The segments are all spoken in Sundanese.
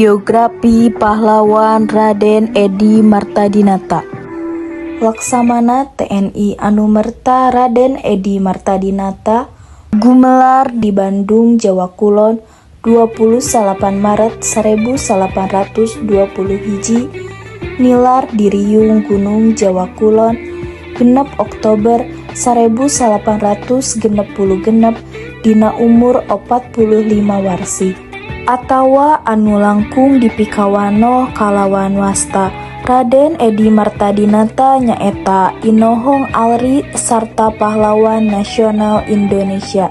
Biografi Pahlawan Raden Edi Martadinata. Laksamana TNI anu merta Raden Edi Martadinata gumelar di Bandung, Jawa Kulon 28 Maret 1820 hiji, nilar di Riung Gunung Jawa Kulon genep Oktober 1866 dina umur 45 warsi. Atawa anu langkung dipikawano kalawan wasta Raden Edi Martadinata nyaeta Inohong Alri sarta pahlawan nasional Indonesia.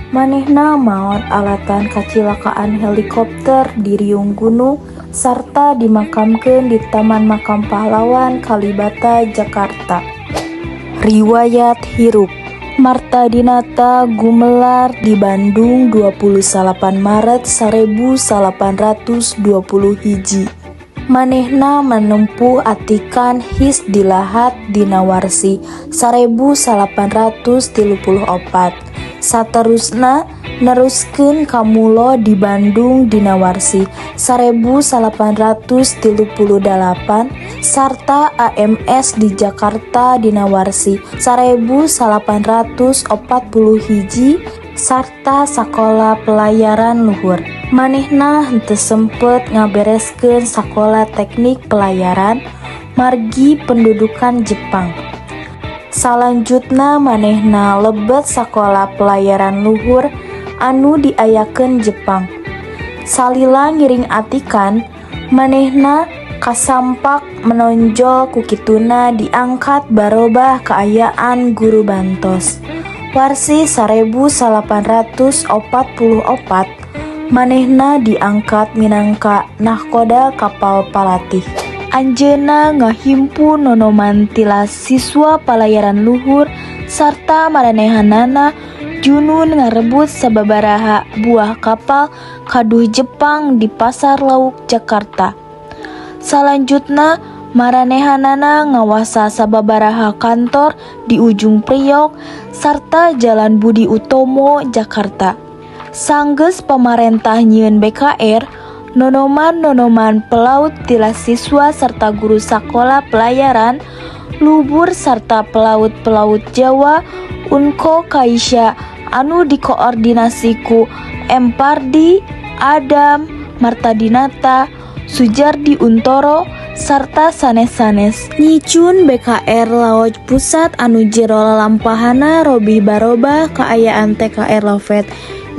Manehna maot alatan kacilakaan helikopter di Riung Gunung sarta dimakamkeun di Taman Makam Pahlawan Kalibata, Jakarta. Riwayat hirup Martadinata gumelar di Bandung 28 Maret 1820 hiji. Manehna menempuh atikan his dilahat dina warsi 1834. Saterusna neruskeun kamulo di Bandung dina warsi 1838 sarta AMS di Jakarta dina warsi 1840 hiji sarta sakola pelayaran luhur. Manehna henteu sempet ngabereskeun sakola teknik pelayaran margi pendudukan Jepang. Salanjutna manehna lebet sakola pelayaran luhur anu diayakeun Jepang. Salila ngiring atikan, manehna kasampak menonjol kukituna diangkat barobah kaayaan guru bantos. Warsi 1844, manehna diangkat minangka nahkoda kapal palatih. Anjeunna ngahimpun nonoman tilas siswa pelayaran luhur sarta maranehanana junun ngarebut sababaraha buah kapal kaduh Jepang di Pasar Lauk, Jakarta. Salanjutna maranehanana ngawasa sababaraha kantor di Ujung Priok sarta Jalan Budi Utomo, Jakarta. Sanggeus pamarentah nyieun BKR, nonoman pelaut tilas siswa serta guru sakola pelayaran lubur serta pelaut Jawa Unko Kaisya anu dikoordinasiku Empardi, Adam, Martadinata, Sujardi Untoro sarta sanes-sanes nyicun BKR Laut Pusat anu jero lalampahana robih barobah kaayaan TKR Lovet,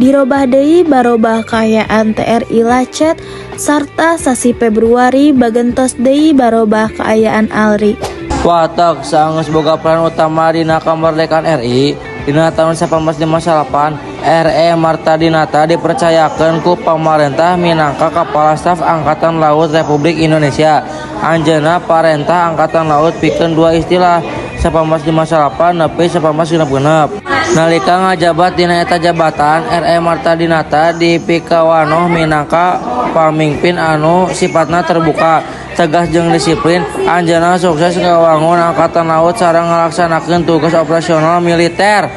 dirobah deui barobah kaayaan TRI Lacet sarta sasi Februari bagentos deui barobah kaayaan Alri. Watak saenggeus boga peran utama dina kamardikaan RI dina tahun 1858, R.E. Martadinata dipercayakeun ku pamarentah minangka Kepala Staf Angkatan Laut Republik Indonesia. Anjeunna parentah Angkatan Laut pikeun dua istilah 1858 nepi 1866. Nalika ngajabat dina eta jabatan, R.E. Martadinata dipikawanoh minangka pamingpin anu sifatna terbuka, tegas jeung disiplin. Anjeunna sukses ngawangun Angkatan Laut sareng ngalaksanakeun tugas operasional militer.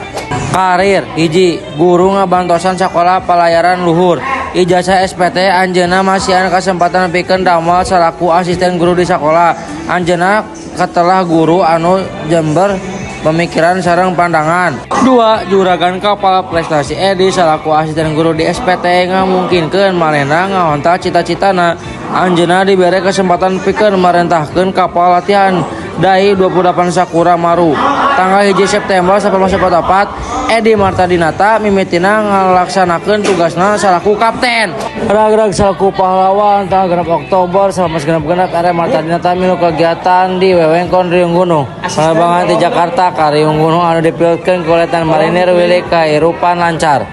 Karir hiji, guru ngabantosan sakola pelayaran luhur. Ijazah SPT. Anjeunna masihan kasempatan pikeun damel salaku asisten guru di sakola. Anjeunna katelah guru anu Jember pemikiran sareng pandangan. 2. Juragan kapal prestasi Edi salaku asisten guru di SPT ngamungkinkeun manehna ngahontal cita-citana. Anjeunna dibere kesempatan pikeun marentahkeun kapal latihan Dai 28 Sakura Maru. Tanggal 1 September 1944, Edi Martadinata mimitina ngalaksanakeun tugasna salaku kapten. Ragrag salaku pahlawan tanggal 6 Oktober 1966, R.E. Martadinata milu kegiatan di wewengkon Riung Gunung. Penerbangan di Jakarta ka Riung Gunung anu dipilikeun ku Letnan Marinir Willy kahirupan lancar.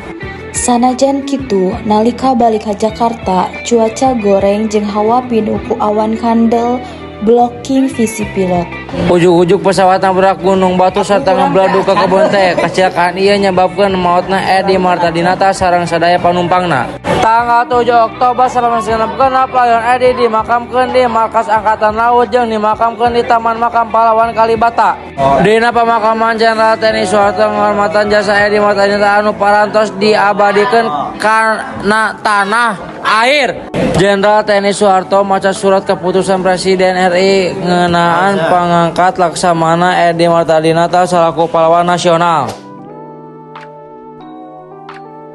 Sanajan kitu, nalika balik ka Jakarta, cuaca goreng jeung hawa pinuh ku awan kandel blocking visi pilot. Ujuk-ujuk pesawat nabrak gunung batu serta ngebladuk ke kebun teh. Kecelakaan ieu nyababkeun mautna Edi Martadinata sareng sadaya panumpangna. Tanggal 7 Oktober 1966 Pelayan Edi dimakamkeun di Markas Angkatan Laut jeung dimakamkeun di Taman Makam Pahlawan Kalibata. Dina pemakaman Jenderal TNI Soeharto nghormatan jasa Edi Martadinata anu parantos diabadikeun kana tanah air. Jenderal TNI Soeharto maca surat keputusan Presiden RI ngeunaan pangangkat Laksamana Edi Martadinata selaku pahlawan nasional.